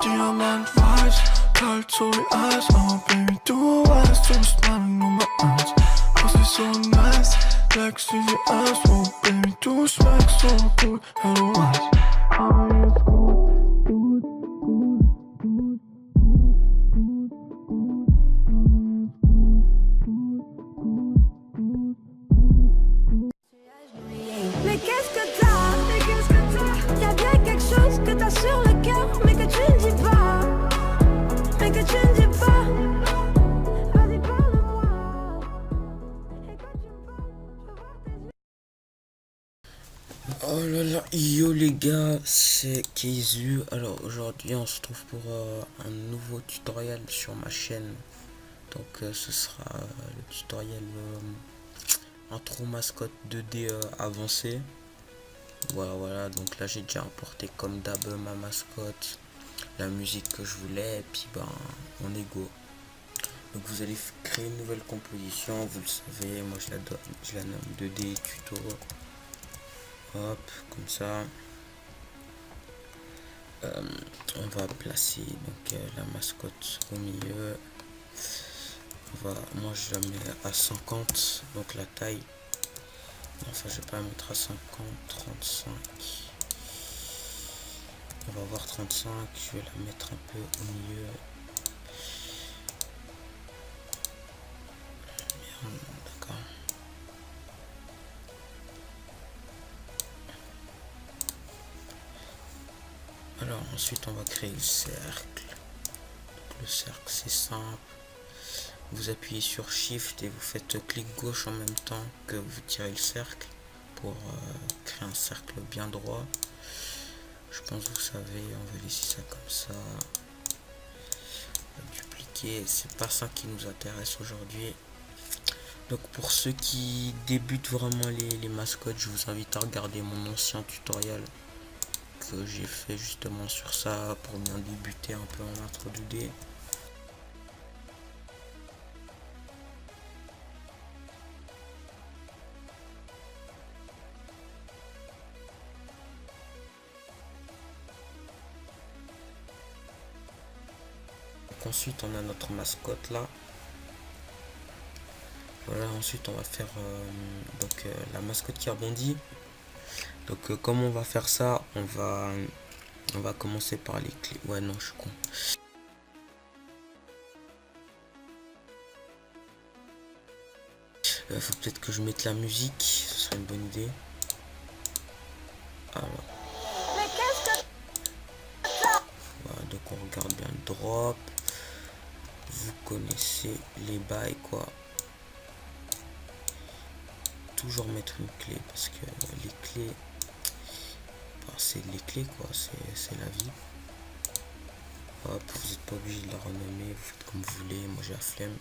Diamant vibes, kalt so wie Eis. Oh Baby, du weißt, du bist meine Nummer 1. Das ist so nice, leckst wie sie Eis. Oh Baby, du schmeckst so gut, ja du weißt. Aber jetzt gut, Mais qu'est-ce que t'as? Y'a bien quelque chose que t'as sur le cœur, mais que tu ne dis pas. Mais que tu ne dis pas. Vas-y, parle-moi. Et quand tu me parles, je vois tes yeux. Oh là là, yo les gars, c'est Keizu. Alors aujourd'hui on se trouve pour un nouveau tutoriel sur ma chaîne. Donc ce sera le tutoriel intro mascotte 2D avancé. Voilà, donc là j'ai déjà importé comme d'hab ma mascotte, la musique que je voulais, et puis ben on est go. Donc vous allez créer une nouvelle composition, vous le savez, moi je la nomme 2D tuto. Hop, comme ça. On va placer donc la mascotte au milieu. Moi je la mets à 50, donc la taille. Enfin je vais pas la mettre à 50, 35. On va voir 35, je vais la mettre un peu au milieu. D'accord. Alors ensuite on va créer le cercle. Donc, le cercle c'est simple. Vous appuyez sur Shift et vous faites clic gauche en même temps que vous tirez le cercle pour créer un cercle bien droit. Je pense que vous savez, on va laisser ça comme ça. On va dupliquer, c'est pas ça qui nous intéresse aujourd'hui. Donc pour ceux qui débutent vraiment les mascottes, je vous invite à regarder mon ancien tutoriel que j'ai fait justement sur ça pour bien débuter un peu en intro 2D. Ensuite on a notre mascotte là. Voilà, ensuite on va faire la mascotte qui rebondit. Donc comme on va faire ça, on va commencer par les clés. Ouais non, je suis con. Faut peut-être que je mette la musique, ce serait une bonne idée. Alors. Voilà, donc on regarde bien le drop. Vous connaissez les bails quoi. Toujours mettre une clé parce que les clés, bah, c'est les clés quoi, c'est la vie. Hop, vous n'êtes pas obligé de la renommer, vous faites comme vous voulez, moi j'ai la flemme.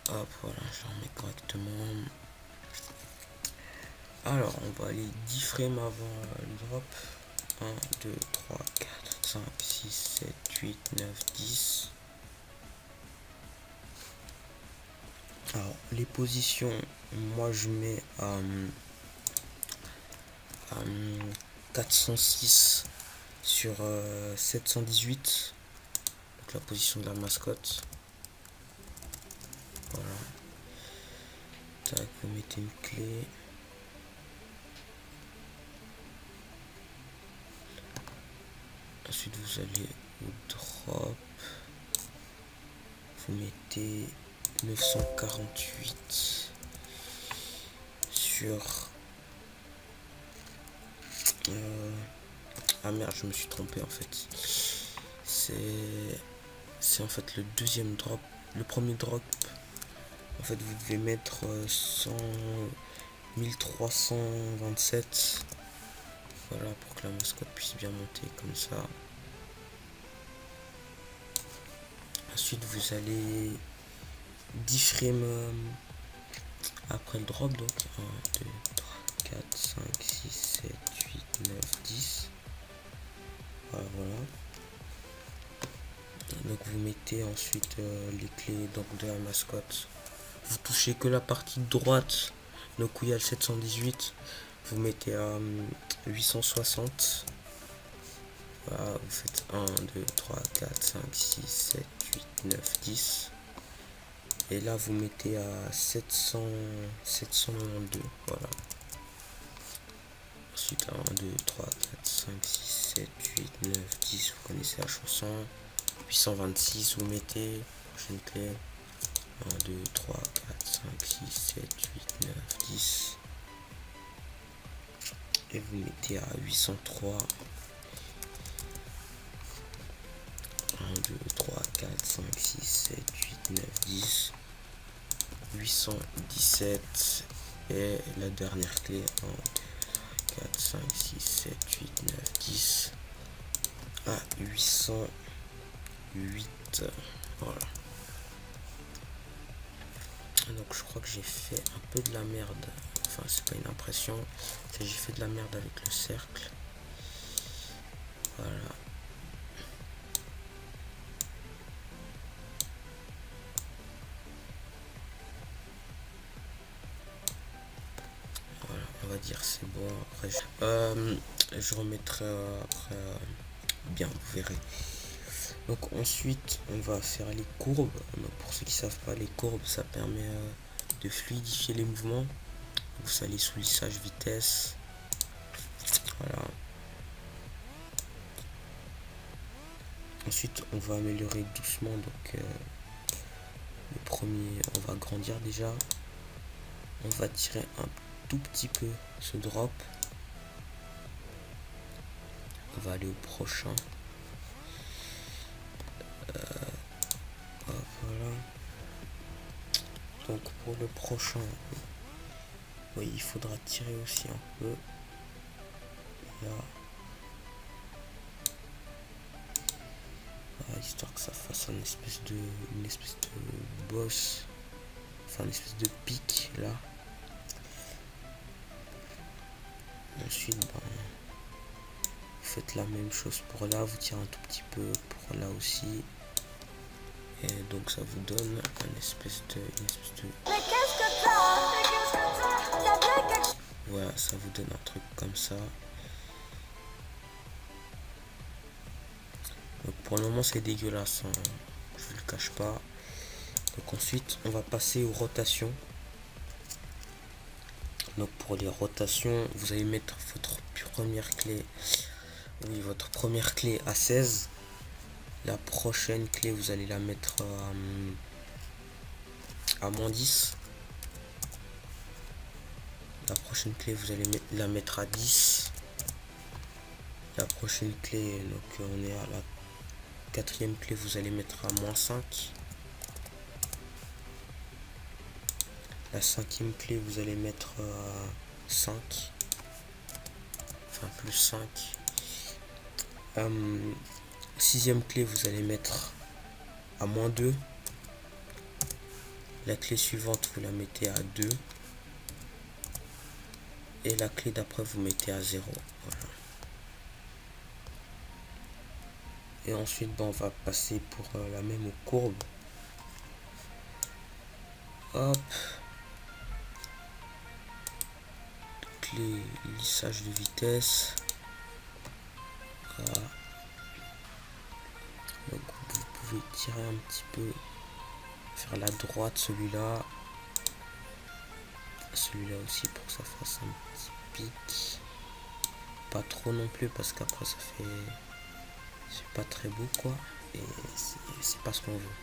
Hop, voilà, je la remets correctement. Alors, on va aller 10 frames avant le drop. 1, 2, 3, 4, 5, 6, 7, 8, 9, 10. Alors, les positions, moi je mets à 406 sur 718. Donc la position de la mascotte. Voilà. Tac, vous mettez une clé. Ensuite vous allez au drop. Vous mettez 948 sur ah merde, je me suis trompé en fait. C'est en fait le deuxième drop. Le premier drop, en fait vous devez mettre 1327. Voilà, pour que la mascotte puisse bien monter comme ça. Ensuite vous allez 10 frames après le drop, donc 1, 2, 3, 4, 5, 6, 7, 8, 9, 10. Voilà. Donc vous mettez ensuite les clés donc, de la mascotte. Vous touchez que la partie droite Donc où il y a le 718, vous mettez à 860. Voilà, vous faites 1, 2, 3, 4, 5, 6, 7, 8, 9, 10. Et là, vous mettez à 792. Voilà. Ensuite, 1, 2, 3, 4, 5, 6, 7, 8, 9, 10. Vous connaissez la chanson. 826, vous mettez. Prochaine clé. 1, 2, 3, 4, 5, 6, 7, 8, 9, 10. Et vous mettez à 803. 1, 2, 3, 4, 5, 6, 7, 8, 9, 10. 817. Et la dernière clé. 1, 4, 5, 6, 7, 8, 9, 10. À 808. Voilà. Donc je crois que j'ai fait un peu de la merde. Enfin, c'est pas une impression. J'ai fait de la merde avec le cercle. Voilà. Voilà, on va dire c'est bon. Après, je remettrai après. Bien, vous verrez. Donc ensuite, on va faire les courbes. Donc, pour ceux qui savent pas, les courbes, ça permet de fluidifier les mouvements. Vous allez sous lissage vitesse. Voilà. Ensuite, on va améliorer doucement. Donc, le premier, on va agrandir déjà. On va tirer un tout petit peu ce drop. On va aller au prochain. Voilà. Donc pour le prochain, oui, il faudra tirer aussi un peu. Là. Voilà, histoire que ça fasse une espèce de bosse. Enfin, une espèce de pic là. Ensuite, ben, vous faites la même chose pour là, vous tirez un tout petit peu pour là aussi. Et donc ça vous donne une espèce de... Voilà, ça vous donne un truc comme ça. Donc pour le moment c'est dégueulasse, hein. Je vous le cache pas. Donc ensuite on va passer aux rotations. Donc pour les rotations, vous allez mettre votre première clé. Oui, votre première clé à 16. La prochaine clé, vous allez la mettre à moins 10. La prochaine clé, vous allez la mettre à 10. La prochaine clé, donc on est à la quatrième clé, vous allez mettre à moins 5. La cinquième clé, vous allez mettre à 5. Enfin, plus 5. Sixième clé, vous allez mettre à moins 2. La clé suivante, vous la mettez à 2. Et la clé d'après, vous mettez à 0. Voilà. Et ensuite, ben, on va passer pour la même aux courbes. Hop. Clé lissage de vitesse. Voilà. Donc vous pouvez tirer un petit peu, faire la droite, celui-là aussi pour que ça fasse un petit pic, pas trop non plus parce qu'après ça fait, c'est pas très beau quoi, et c'est pas ce qu'on veut.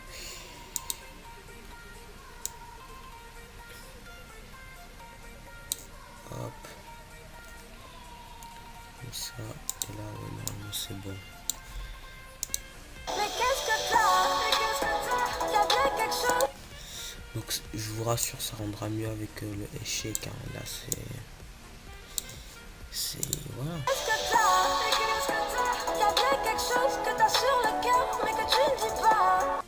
Hop, comme ça, et là ouais, normalement c'est bon. Donc je vous rassure, ça rendra mieux avec le échec, hein. Là c'est voilà. Y'a bien quelque chose que t'as sur le cœur mais que tu ne dis pas.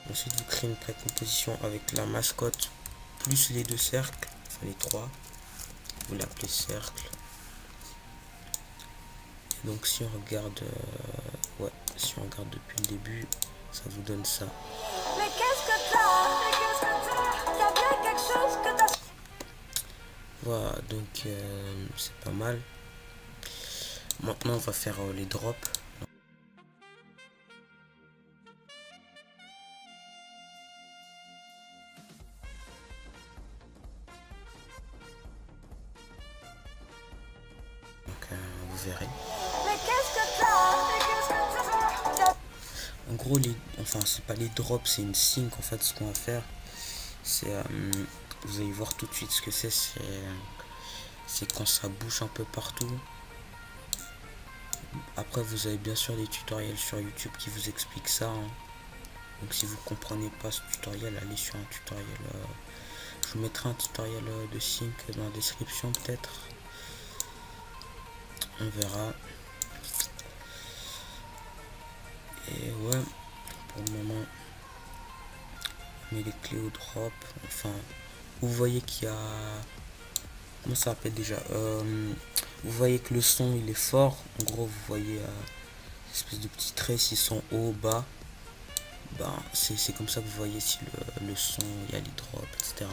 Ensuite vous créez une précomposition avec la mascotte plus les deux cercles, enfin les trois. Vous l'appelez cercle. Donc si on regarde, ouais, si on regarde depuis le début, ça vous donne ça. Mais qu'est-ce que t'as? Mais qu'est-ce que t'as? Y'a bien quelque chose que t'as. Voilà, donc c'est pas mal. Maintenant on va faire les drops. Donc vous verrez. Mais qu'est-ce que t'as? Mais qu'est-ce que t'as? En gros, enfin c'est pas les drops, c'est une sync en fait. Ce qu'on va faire, c'est vous allez voir tout de suite ce que c'est quand ça bouge un peu partout. Après vous avez bien sûr des tutoriels sur YouTube qui vous expliquent ça, hein. Donc si vous comprenez pas ce tutoriel, allez sur un tutoriel, je vous mettrai un tutoriel de sync dans la description peut-être, on verra. Et ouais, pour le moment on met les clés au drop. Enfin vous voyez qu'il y a, comment ça s'appelle déjà, vous voyez que le son il est fort. En gros vous voyez espèce de petits traits s'ils sont haut, bas. Ben, c'est comme ça que vous voyez si le son, il y a les drops, etc.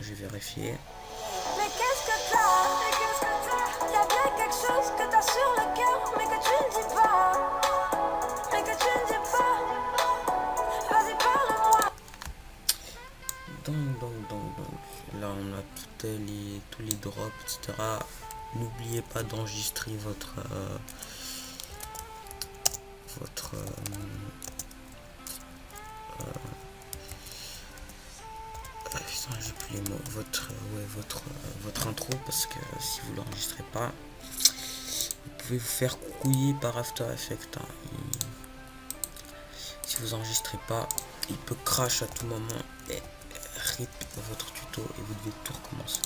Je vais vérifier. Mais qu'est-ce que t'as? Mais qu'est-ce que t'as? Y'a bien quelque chose que t'as sur le cœur, mais que tu ne dis pas. Mais que tu ne dis pas. Vas-y, parle-moi. Donc, là on a tous les drops, etc. N'oubliez pas d'enregistrer votre putain, j'ai plus les mots, votre intro, parce que si vous l'enregistrez pas, vous pouvez vous faire couiller par After Effects, hein. Si vous enregistrez pas, il peut crash à tout moment et rip votre tuto et vous devez tout recommencer.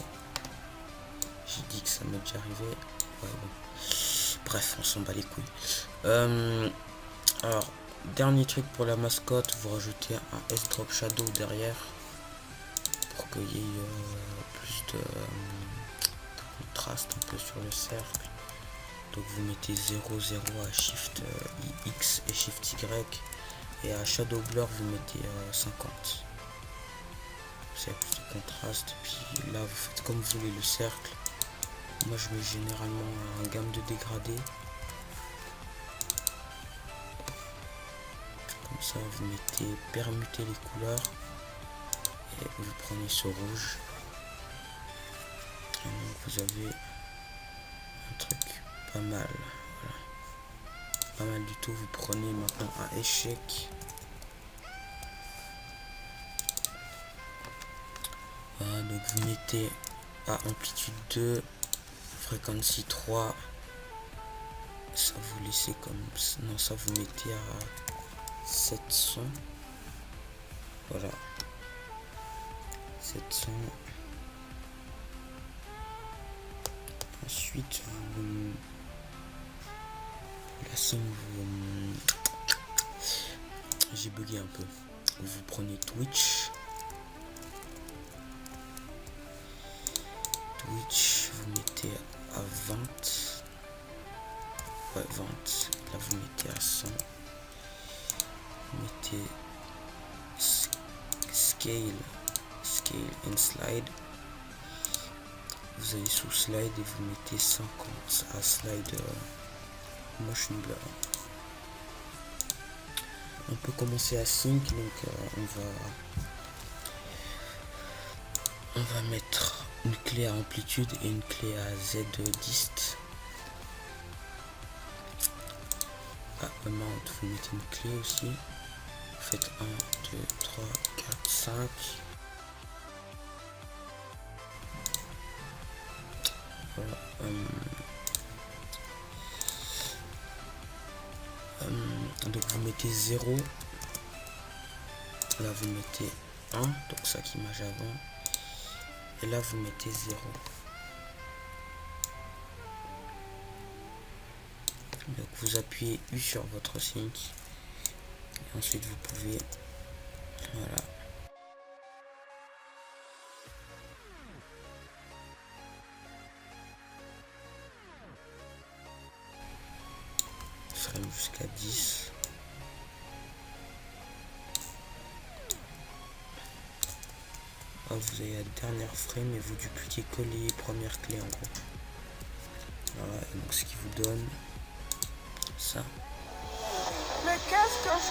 J'ai dit que ça m'est déjà arrivé. Ouais, bon. Bref, on s'en bat les couilles. Alors, dernier truc pour la mascotte, vous rajoutez un S-Drop Shadow derrière pour qu'il y ait plus de contraste un peu sur le cercle. Donc vous mettez 0, 0 à Shift X et Shift Y, et à Shadow Blur vous mettez 50. C'est plus de contraste. Puis là vous faites comme vous voulez le cercle. Moi je mets généralement un gamme de dégradé. Comme ça vous mettez permuter les couleurs et vous prenez ce rouge. Et donc vous avez un truc pas mal. Voilà. Pas mal du tout. Vous prenez maintenant un échec. Voilà, donc vous mettez à amplitude 2, fréquency 3. Ça vous laissez comme, non, ça vous mettez à 700. Voilà, 700. Ensuite vous, la scène, j'ai bugué un peu. Vous prenez Twitch, vous mettez à 20. Ouais, 20. Là vous mettez à 100. Vous mettez scale and slide. Vous allez sous slide et vous mettez 50 à slide motion blur. On peut commencer à sync, donc on va mettre une clé à amplitude et une clé à Z dist. À amount, vous mettez une clé aussi. Vous faites 1, 2, 3, 4, 5. Voilà. Donc vous mettez 0. Là vous mettez 1, donc ça qui image avant. Et là vous mettez 0. Donc vous appuyez U sur votre sync et ensuite vous pouvez, voilà, frame jusqu'à 10. Vous avez la dernière frame et vous dupliquez que les premières clés en gros. Voilà, et donc ce qui vous donne ça. Mais qu'est-ce que je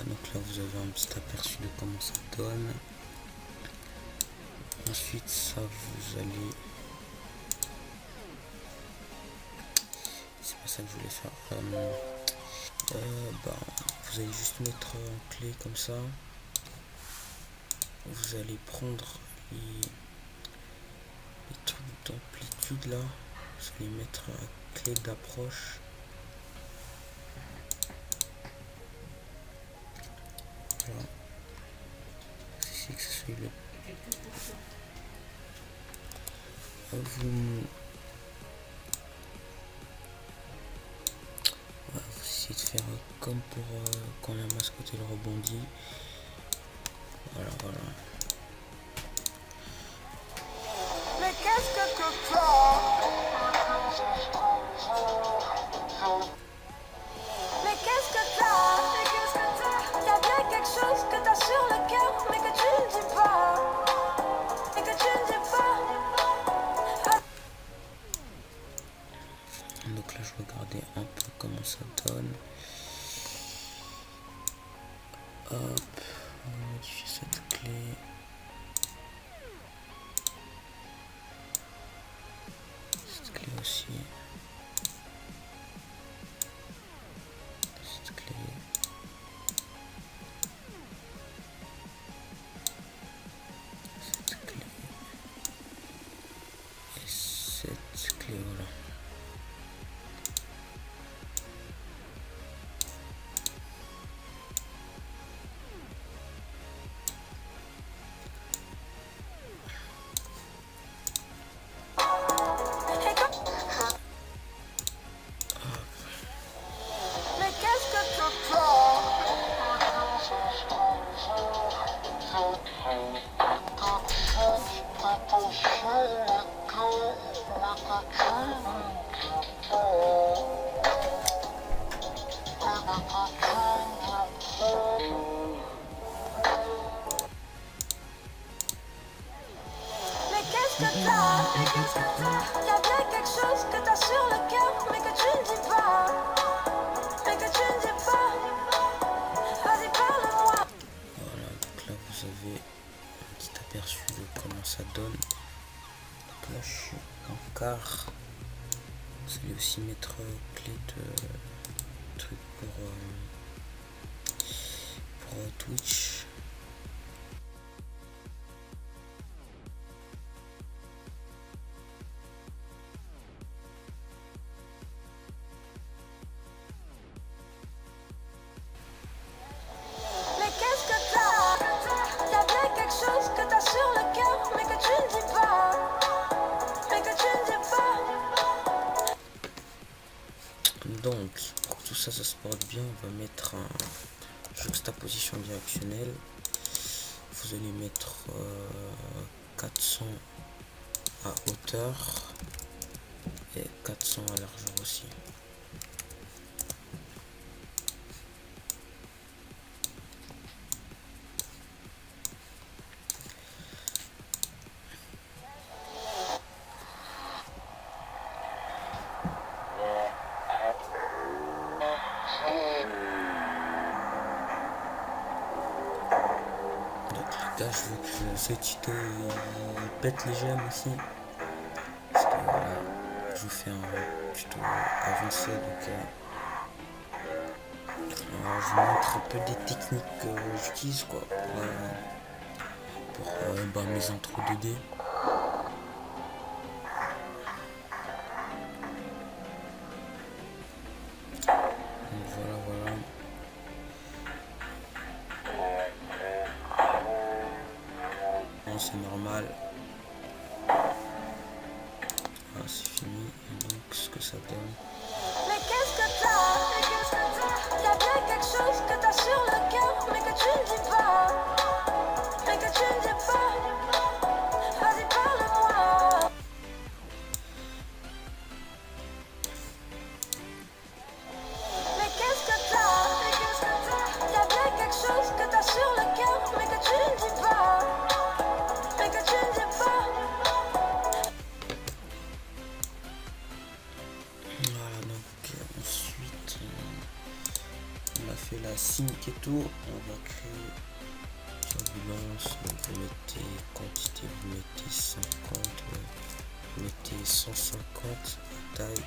Donc là vous avez un petit aperçu de comment ça donne. Ensuite ça vous allez, c'est pas ça que je voulais faire, vous allez juste mettre en clé comme ça. Vous allez prendre les trucs d'amplitude là, vous allez mettre la clé d'approche. Voilà. C'est que ce soit le... Vous essayez de faire comme pour quand la mascotte elle rebondit. Voilà. Mais qu'est-ce que tu fais? Mais qu'est-ce que t'as? Y'a bien quelque chose que t'as sur le cœur, mais que tu ne dis pas. Donc là je regardais un peu comment ça donne. Hop, on va modifier cette clé. Cette clé aussi. Cette clé. Cette clé. Et cette clé, voilà. Y'a bien quelque chose que t'as sur le cœur, mais que tu ne dis pas. Vas-y, parle-moi. Voilà, donc là vous avez un petit aperçu de comment ça donne. Donc là je suis en quart. Vous allez aussi mettre clé de truc pour Twitch. Donc, pour que tout ça, ça se porte bien, on va mettre un juxtaposition directionnelle. Vous allez mettre 400 à hauteur et 400 à largeur aussi. Là, je veux que ce tuto il pète les gemmes aussi. je vous fais un tuto avancé. Donc, je vous montre un peu des techniques que j'utilise quoi pour mes intros 2D. Donc voilà. Bon, c'est normal. Ah, c'est fini. Et donc ce que ça donne. Mais qu'est-ce que t'as? Y'a bien quelque chose que t'as sur le cœur, mais que tu ne dis pas. Mais que tu ne dis pas. Vas-y, parle-moi. Mais qu'est-ce que t'as? Y'a bien quelque chose que t'as sur le cœur, mais que tu ne dis pas. Mais que tu ne dis pas. Voilà, donc ensuite on a fait la sync et tout. On va créer turbulence. Donc vous mettez quantité, vous mettez 50, vous mettez 150 taille.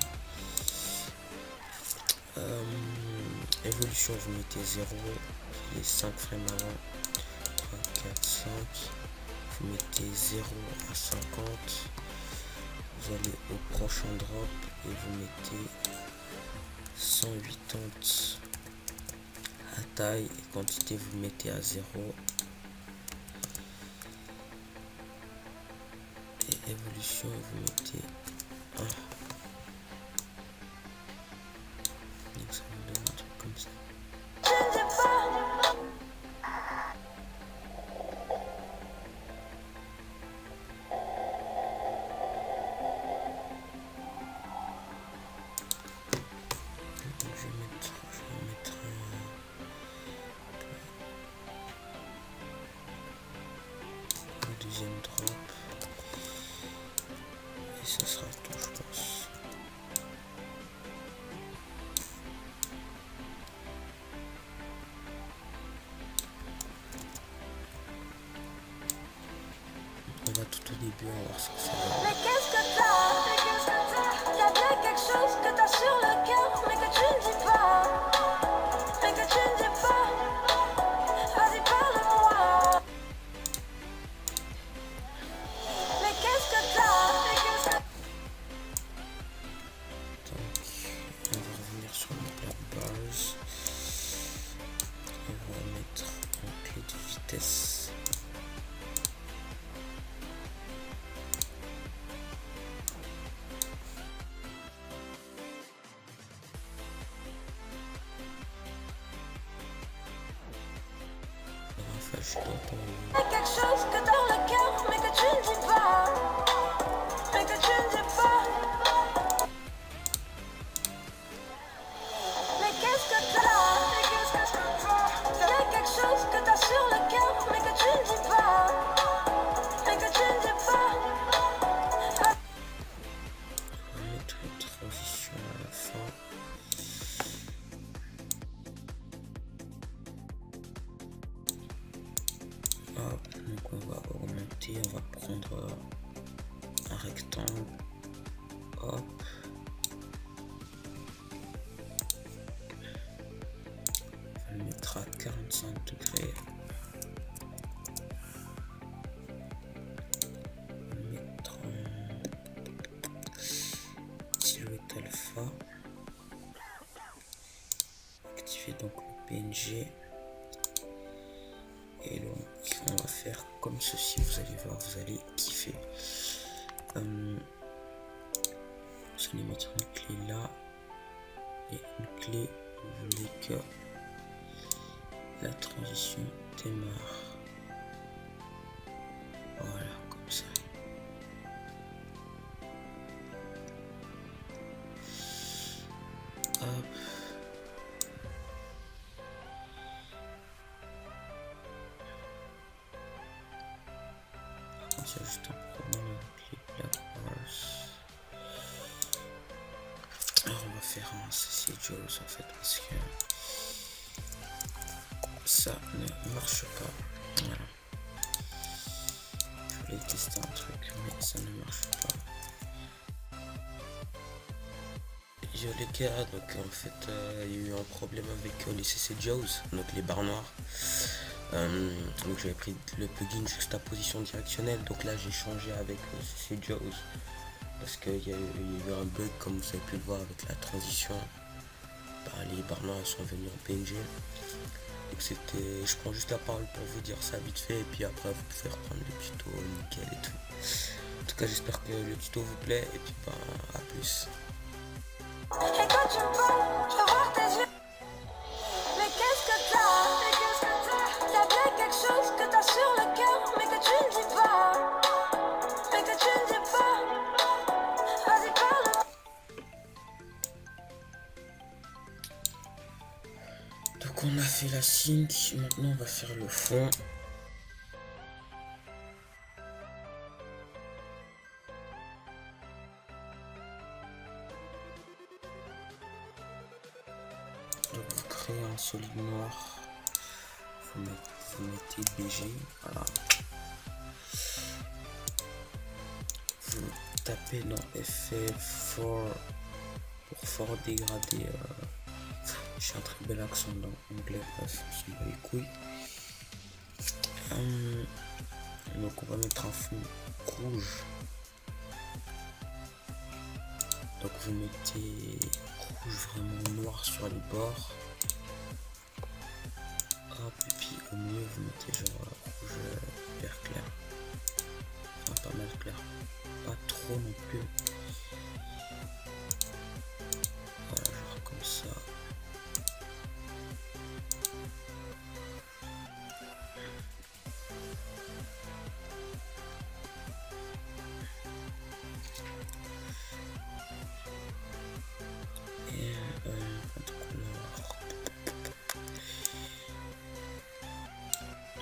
Évolution, vous mettez 0, les 5 frames avant, 3, 4, 5. Vous mettez 0 à 50. Vous allez au prochain drop et vous mettez 180 à taille et quantité, vous mettez à 0. Et évolution, vous mettez 1. Donc ça vous donne un truc comme ça. Tu ne dis pas. Donc je vais mettre le deuxième drop. Et ce sera tout, je pense. On va tout au début, on va voir ce que ça donne. Mais qu'est-ce que t'as? Y'a bien quelque chose que t'as sur le cœur, mais que tu ne dis pas. Mais que tu ne dis pas. Vas-y, parle-moi. Mais qu'est-ce que t'as? Donc, on va revenir sur les black bars. On va mettre en clé de vitesse. Enfin, je dois pas. Y'a quelque chose que t'as sur le cœur, mais que tu ne dis pas. Mais que tu ne dis pas. Mais qu'est-ce que t'as? Y'a quelque chose que t'as sur le cœur, mais que tu ne dis pas. Mais que tu ne dis pas. On va mettre une transition à la fin. Hop, donc on va augmenter, on va prendre un rectangle. Hop. On va le mettre à 45 degrés. On va mettre en silhouette alpha. Activer donc le PNG. Et donc on va faire comme ceci, vous allez voir, vous allez kiffer. Vous allez mettre une clé là et une clé, vous voulez que la transition démarre. Voilà, comme ça. Hop. C'est juste un problème avec les black bars. Alors on va faire un CC Jaws en fait parce que ça ne marche pas. Voilà. Je voulais tester un truc mais ça ne marche pas. Yo les gars, donc en fait il y a eu un problème avec les CC Jaws, donc les barres noires. Donc j'avais pris le plugin juxtaposition directionnelle, donc là j'ai changé avec CC Jaws parce qu'il y a eu un bug comme vous avez pu le voir avec la transition. Les barres noires sont venues en PNG. Donc c'était, je prends juste la parole pour vous dire ça vite fait et puis après vous pouvez reprendre le tuto nickel et tout. En tout cas j'espère que le tuto vous plaît et puis à plus. Et quand tu me parles, je vois tes yeux. Mais qu'est-ce que t'as? Y'a bien quelque chose que t'as sur le cœur, mais que tu ne dis pas. Mais que tu ne dis pas. Vas-y, parle. Donc on a fait la sync, maintenant on va faire le fond. Donc vous créez un solide noir, vous mettez BG, voilà. Vous tapez dans effet for pour fort dégradé. J'ai un très bel accent dans l'anglais, bref, on s'en bat les couilles. Donc on va mettre un fond rouge. Donc vous mettez rouge vraiment noir sur les bords. Hop, et puis au milieu vous mettez genre rouge vert clair. Enfin pas mal clair. Pas trop non plus. Voilà, genre comme ça.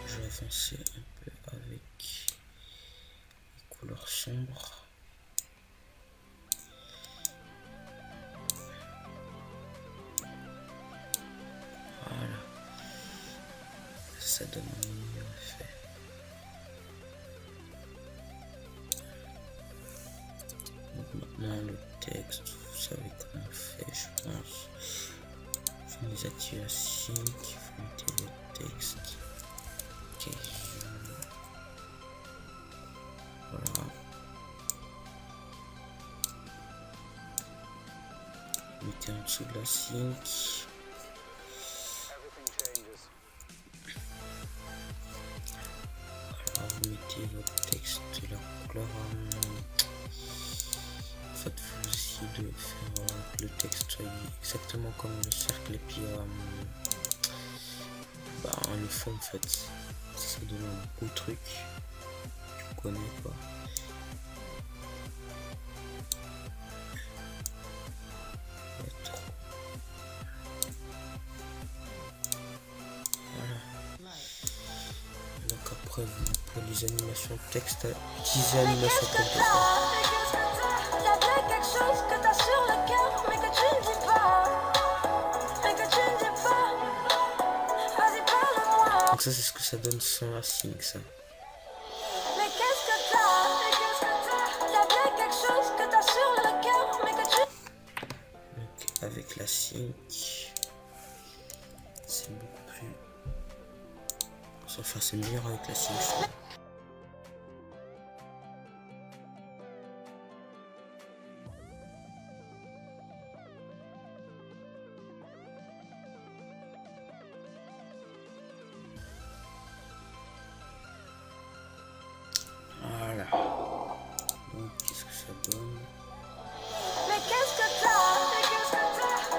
Je vais avancer un peu avec les couleurs sombres. Voilà. Ça donne un meilleur effet. Donc maintenant le texte, vous savez comment on fait, je pense. Vous désactivez la sync, vous mettez le texte. Ok. Voilà. Mettez en dessous de la sync. Voilà, vous mettez votre texte de la couleur. En fait, vous essayez de faire que le texte soit exactement comme le cercle et puis le fond en fait. Ça donne un beau truc. Tu connais quoi. Voilà. Donc après pour les animations de texte, utilisez animation complète. Y'a bien quelque chose que t'as sur le cœur, mais que tu ne dis pas. Mais que tu ne dis pas. Vas-y, parle-moi. Donc ça c'est ce que ça donne sans la sync ça. Mais qu'est-ce que t'as? Y'a bien quelque chose que t'as sur le cœur, mais que tu... Donc avec la sync, c'est beaucoup plus... Enfin c'est meilleur avec la sync. Voilà. Donc qu'est-ce que ça donne? Mais qu'est-ce que t'as?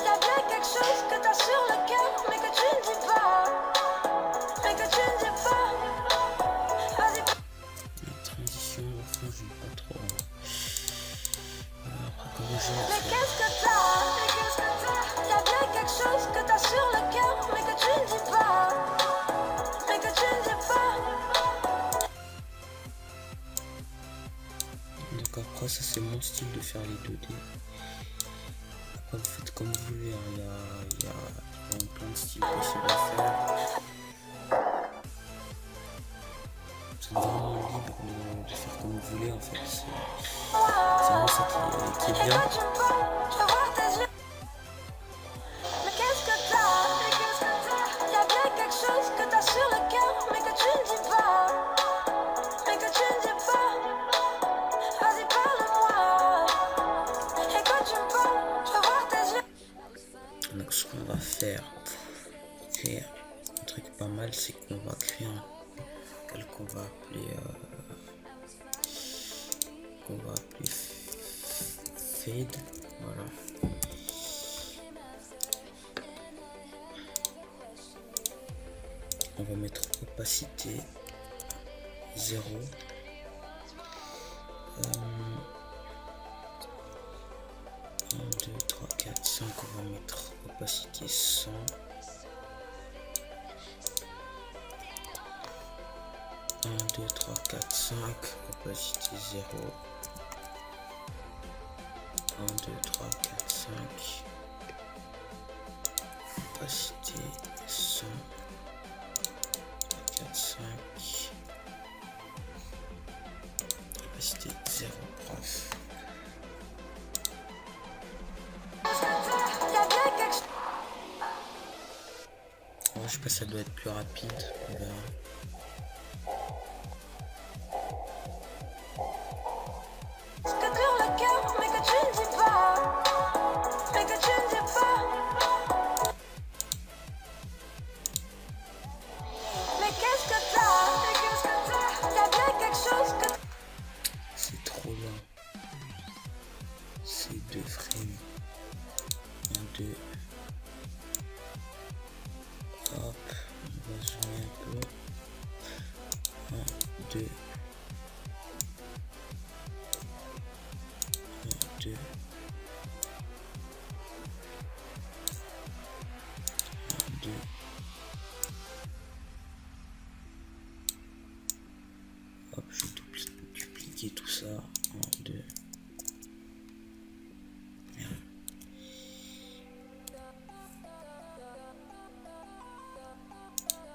Y'a bien quelque chose que t'as sur le cœur, mais que tu ne dis pas. Mais que tu ne dis pas. Vas-y. La transition, enfin j'aime pas trop. Après comment j'ai Mais fait. qu'est-ce que t'as? Y'a bien quelque chose que t'as sur le cœur, mais que tu ne dis pas. Mais que tu ne dis pas. Donc après ça c'est mon style de faire les 2D. Après vous faites comme vous voulez, hein. Il y a plein de styles possibles à faire. C'est vraiment libre de faire comme vous voulez en fait. C'est vraiment ça qui est Et bien. quand tu me parles, je vois tes yeux. on va créer un vocal qu'on va appeler fade. Voilà. On va mettre opacité 0. 1, 2, 3, 4, 5. On va mettre opacité 100. 1, 2, 3, 4, 5. Opacité 0. 1, 2, 3, 4, 5. Opacité 100. 4, 5. Opacité 0. Bref. Je sais pas, ça doit être plus rapide. On verra. C'est trop long. C'est 2 frames. 1, 2. Hop, on va zoomer un peu. 1, 2. 1, 2. 1, 2. Hop, je vais dupliquer tout ça. 1, 2. Merde.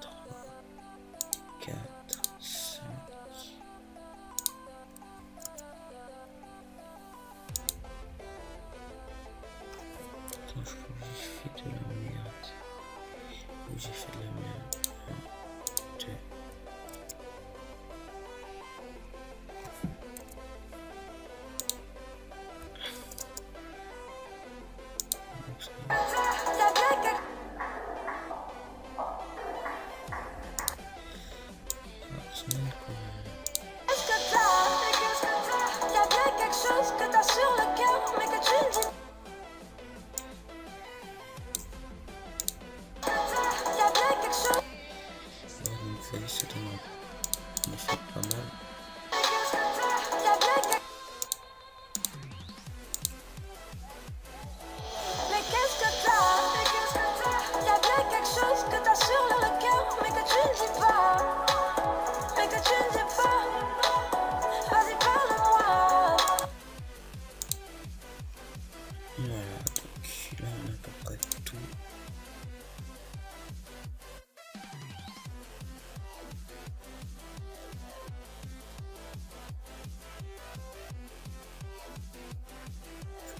3, 4, 5. Attends, je crois que j'ai fait de la merde. Oui, j'ai fait de la merde. 1, 2. Ça donne un effet pas mal. Mais qu'est-ce que t'as? Y'a bien quelque chose que t'as sur le cœur, mais que tu ne dis pas. Mais que tu ne dis pas. Vas-y, parle-moi. Voilà, donc là on a à peu près tout.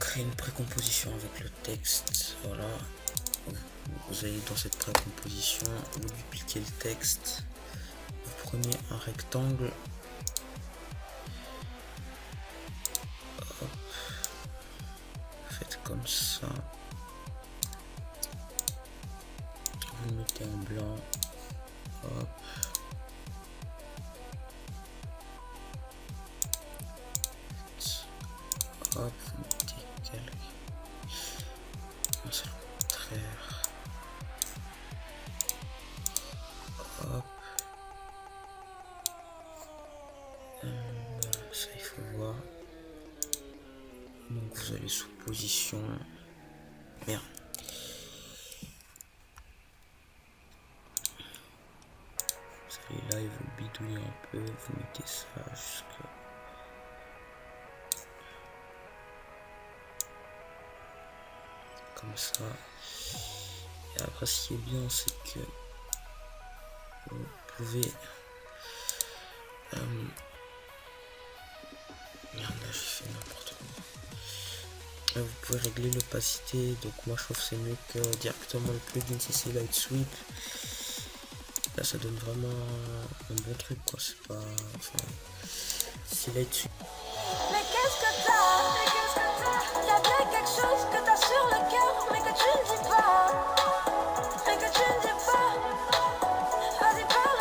Créer une précomposition avec le texte. Voilà, vous allez dans cette précomposition, vous dupliquez le texte, vous prenez un rectangle, hop, faites comme ça, vous le mettez en blanc, hop. Hop, vous mettez un seul contraire. Hop. Ça il faut voir. Donc vous allez sous position. Merde. Vous allez là et vous bidouillez un peu. Vous mettez ça jusqu'à. Comme ça. Et après ce qui est bien c'est que vous pouvez merde là j'ai fait n'importe quoi. Vous pouvez régler l'opacité, donc moi je trouve que c'est mieux que directement le plugin CC Light Sweep. Là ça donne vraiment un bon truc quoi, c'est pas. Enfin. C'est Light Sweep. Mais qu'est-ce que t'as? Y'a bien quelque chose que t'as sur le cœur, mais que tu ne dis pas. Mais que tu ne dis pas. Vas-y, parle.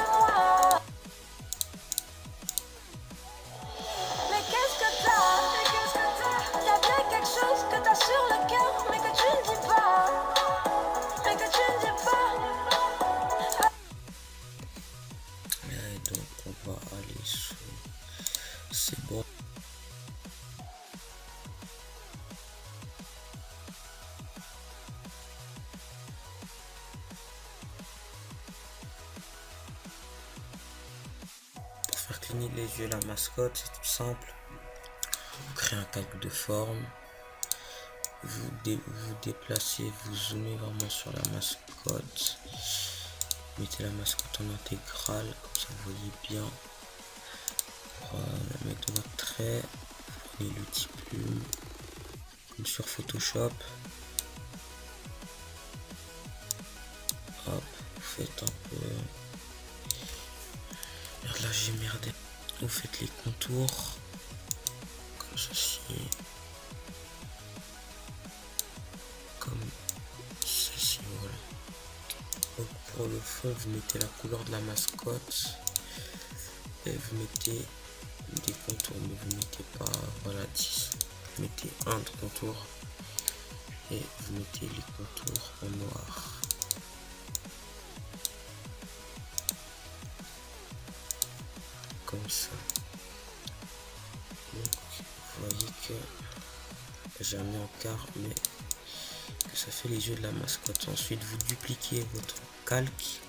Et donc on va aller sur... C'est bon. Pour faire cligner les yeux la mascotte, c'est tout simple. Vous créez un calque de forme. Vous déplacez, vous zoomez vraiment sur la mascotte. Mettez la mascotte en intégrale, comme ça vous voyez bien. Pour la mettre de votre trait, vous prenez l'outil plume, comme sur Photoshop. Hop, vous faites un peu... Merde, là j'ai merdé. Vous faites les contours, comme ceci. Comme ceci, voilà. Donc pour le fond, vous mettez la couleur de la mascotte. Et vous mettez des contours, mais vous mettez pas, voilà, 10. Vous mettez un de contour. Et vous mettez les contours en noir. Comme ça. Donc vous voyez que j'ai mis en quart, mais que ça fait les yeux de la mascotte. Ensuite vous dupliquez votre calque,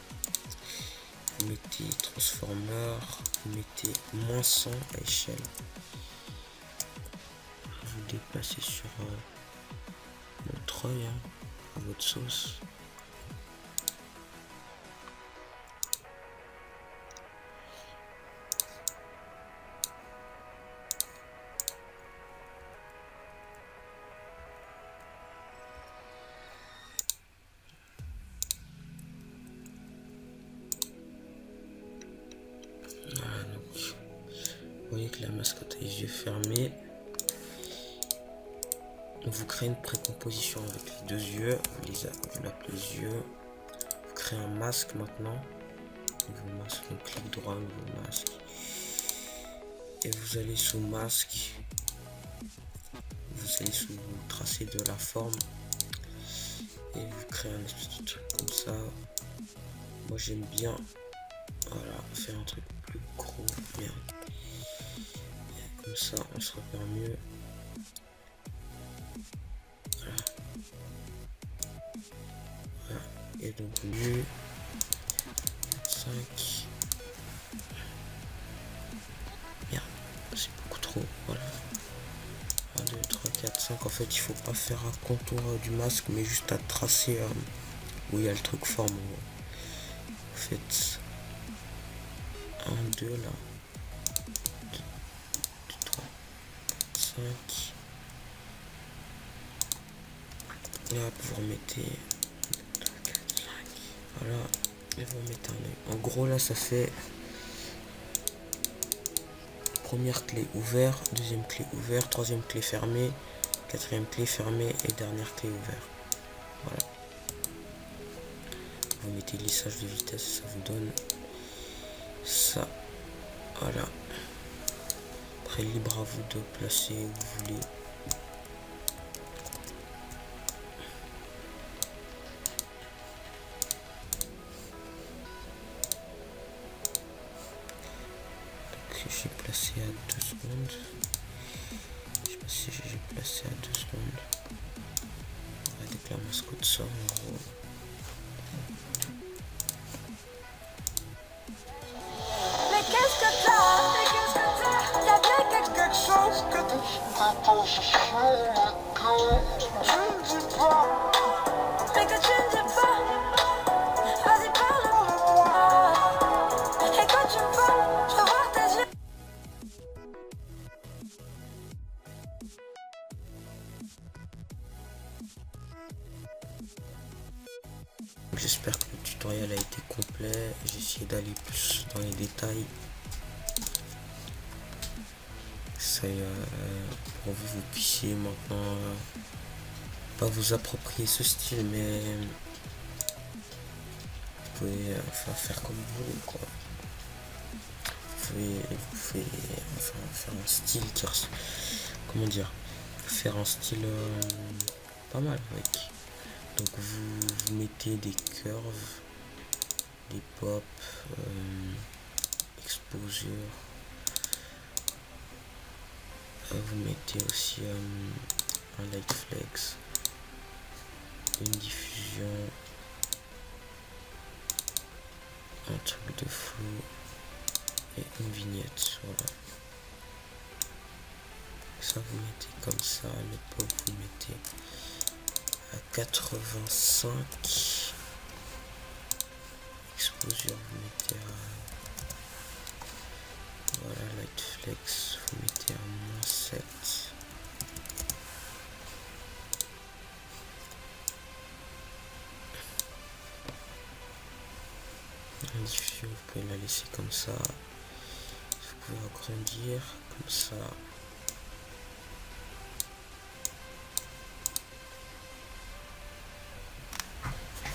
vous mettez transformeur, vous mettez -100 à échelle, vous déplacez sur votre œil, à votre sauce. Voilà, donc vous voyez que la mascotte a les yeux fermés. Donc vous créez une précomposition avec les deux yeux, vous l'appelez les yeux. Vous créez un masque maintenant. Nouveau masque, donc clic droit, nouveau masque. Et vous allez sous masque. Vous allez sous tracé de la forme. Et vous créez un petit truc comme ça. Moi j'aime bien, voilà, faire un truc plus gros. Merde. Comme ça on se repère mieux. Voilà. Voilà. Et donc mieux 5. Merde, c'est beaucoup trop. Voilà. 1, 2, 3, 4, 5. En fait il faut pas faire un contour du masque, mais juste à tracer où il y a le truc forme. Vous faites 1, 2 là. 2, 3, 5. Là vous remettez 2, 3, 4, 5. Voilà. Et vous mettez un œil. En gros là ça fait première clé ouvert, deuxième clé ouvert, troisième clé fermée, quatrième clé fermée et dernière clé ouvert. Voilà. Vous mettez lissage de vitesse, ça vous donne ça. Voilà. Après libre à vous de placer où vous voulez. J'ai placé à 2 secondes. Je sais pas si j'ai placé à 2 secondes. Regardez que la mascotte sort en gros. Mais qu'est-ce que t'as? Y'a bien quelque chose que tu ne dis pas. Mais que tu ne dis pas. Vas-y parle-moi. Et quand tu me parles, je peux voir tes yeux. J'espère que le tutoriel a été complet. J'ai essayé d'aller plus dans les détails. Ça, pour vous puissiez maintenant pas vous approprier ce style, mais vous pouvez faire comme vous voulez, quoi. Vous pouvez faire un style qui ressemble, comment dire, faire un style pas mal avec. Donc vous mettez des curves, des pops, exposure. Vous mettez aussi un light flex, une diffusion, un truc de flou et une vignette. Voilà. Ça vous mettez comme ça, le pop vous mettez à 85, exposure vous mettez à, voilà, light flex vous mettez à -7, la diffusion vous pouvez la laisser comme ça, vous pouvez agrandir comme ça.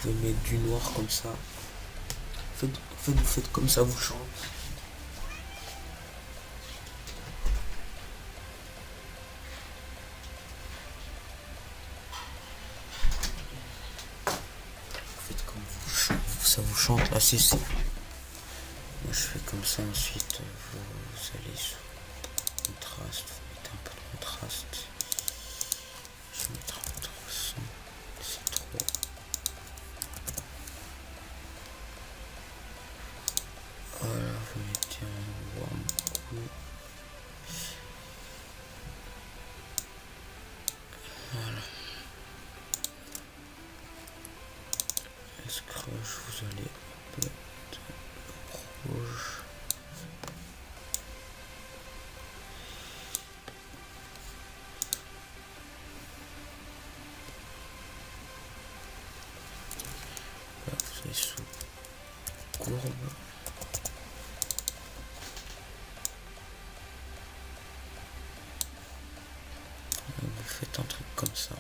Vous pouvez mettre du noir comme ça. En fait, vous faites comme ça, vous changez. Vous faites comme ça vous chante. Là, c'est moi je fais comme ça. Ensuite, vous allez sur contraste. Vous mettez un peu de contraste. Je vais mettre un 300. C'est trop. Voilà, vous mettez un warm cool. Voilà. Le scratch, vous allez un peu de rouge. Là, vous allez sous courbe. Vous faites un truc comme ça.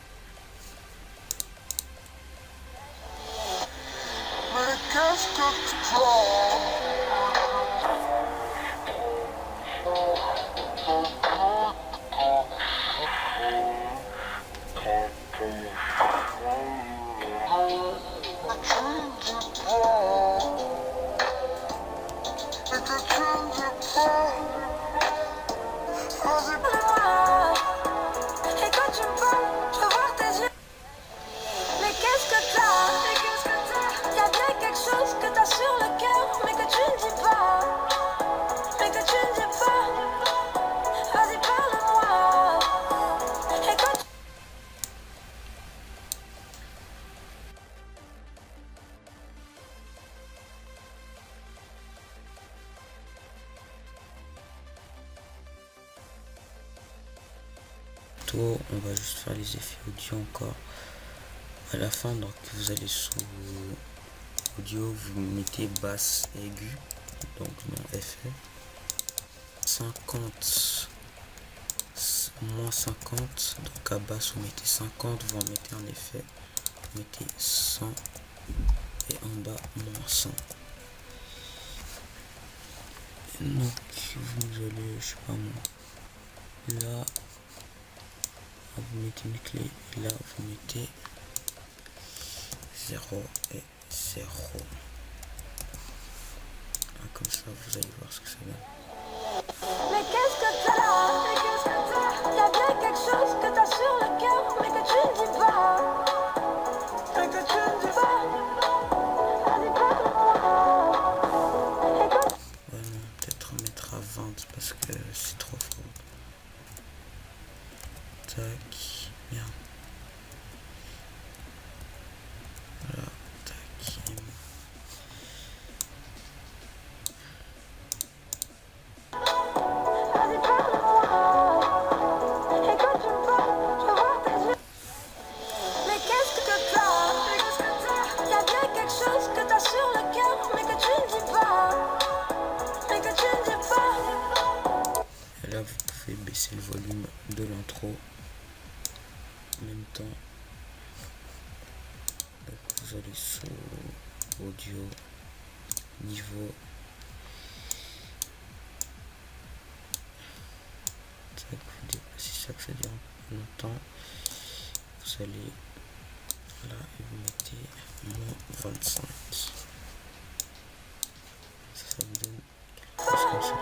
Mais qu'est-ce que tu prends? Et quand tu me parles, je veux voir tes yeux. Mais qu'est-ce que t'as? Y'a bien quelque chose que t'as sur le cœur, mais que tu ne dis pas. Mais que tu ne dis pas. Vas-y, parle-moi. Et quand tu... On va juste faire les effets audio encore à la fin. Donc vous allez sous audio, vous mettez basse aiguë, donc non effet 50 -50, donc à basse vous mettez 50, vous en mettez un effet, vous mettez 100 et en bas -100. Donc vous allez, je sais pas moi, là vous mettez une clé et là vous mettez 0 et 0. Là, comme ça vous allez voir ce que ça donne. Mais qu'est-ce que t'as? Y'a bien quelque chose que t'as sur le cœur, mais que tu ne dis pas. Mais que tu ne dis pas. Vas-y, parle-moi. Et quand... Ouais, non, peut-être mettre à 20 parce que c'est trop fort. Tac, bien. Voilà, tac. Vas-y, parle-moi. Et quand tu me parles, je veux voir tes yeux. Mais qu'est-ce que t'as? Y'a bien quelque chose que t'as sur le cœur, mais que tu ne dis pas. Mais que tu ne dis pas. Et là, vous pouvez baisser le volume de l'intro. En même temps, donc vous allez sur audio, niveau. Si ça que ça dure un peu longtemps, vous allez là et vous mettez -25. Ça vous donne quelque chose comme ça.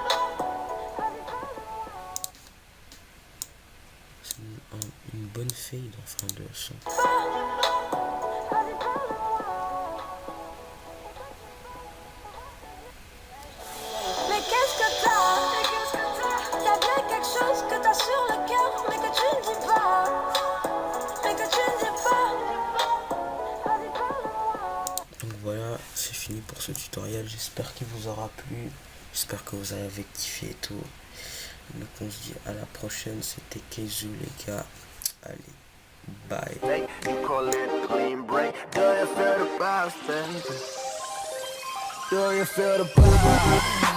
C'est une bonne fade en fin de son. Mais qu'est-ce que t'as? Y'a bien quelque chose que t'as sur le cœur, mais que tu ne dis pas. Mais que tu ne dis pas. Vas-y, parle-moi. Donc voilà, c'est fini pour ce tutoriel. J'espère qu'il vous aura plu. J'espère que vous avez kiffé et tout. Donc on se dit à la prochaine. C'était Keizu les gars. Allez, bye. Hey, you call it a clean break. Do you feel the vibes, baby? Do you feel the vibes?